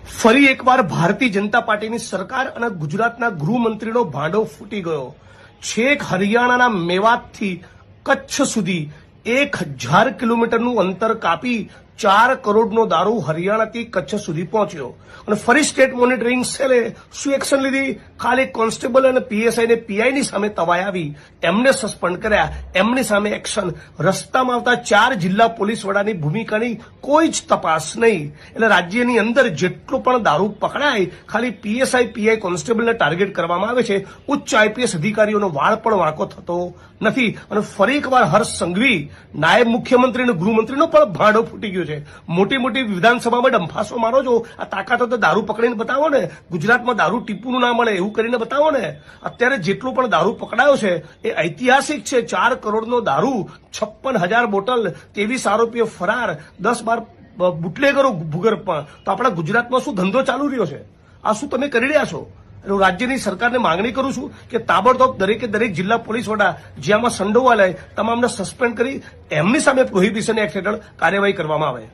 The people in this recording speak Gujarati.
ફરી એકવાર ભારતીય જનતા પાર્ટીની સરકાર અને ગુજરાતના ગૃહમંત્રીનો ભાંડો ફૂટી ગયો. છેક હરિયાણાના મેવાતથી કચ્છ સુધી 1000 કિલોમીટરનું અંતર કાપી 4 કરોડનો દારૂ હરિયાણાથી કચ્છ સુધી પહોંચ્યો. અને ફરી સ્ટેટ મોનિટરિંગ સેલે શું એક્શન લીધી? ખાલી કોન્સ્ટેબલ અને પીએસઆઈ ને પીઆઈની સામે તવાઈ આવી, એમને સસ્પેન્ડ કર્યા, એમની સામે એક્શન. રસ્તામાં આવતા 4 જિલ્લા પોલીસ વડાની ભૂમિકાની કોઈ જ તપાસ નહીં. એટલે રાજ્યની અંદર જેટલો પણ દારૂ પકડાય ખાલી પીએસઆઈ પીઆઈ કોન્સ્ટેબલને ટાર્ગેટ કરવામાં આવે છે. ઉચ્ચ આઈપીએસ અધિકારીઓનો વાળ પણ વાંકો થતો નથી. અને ફરી એકવાર હર્ષ સંઘવી, નાયબ મુખ્યમંત્રી અને ગૃહમંત્રીનો પણ ભાંડો ફૂટી ગયો છે. મોટી મોટી વિધાનસભામાં ડંફાસો મારો છો, આ તાકાત તો દારૂ પકડીને બતાવો ને. ગુજરાતમાં દારૂ ટીપુનું ના મળે એવું કરીને બતાવો ને. અત્યારે જેટલો પણ દારૂ પકડાયો છે એ ઐતિહાસિક છે. 4 કરોડનો દારૂ, 56,000 બોટલ, 23 આરોપીઓ ફરાર, 10-12 બુટલેગરો ભૂગર્ભમાં. તો આપણા ગુજરાતમાં શું ધંધો ચાલુ રહ્યો છે? આ શું તમે કરી રહ્યા છો? હું રાજ્યની સરકારને માંગણી કરું છું કે તાબડતોબ દરેકે દરેક જિલ્લા પોલીસ વડા જે આમાં સંડોવાયેલા તમામને સસ્પેન્ડ કરી એમની સામે પ્રોહિબિશન એક્ટ હેઠળ કાર્યવાહી કરવામાં આવે.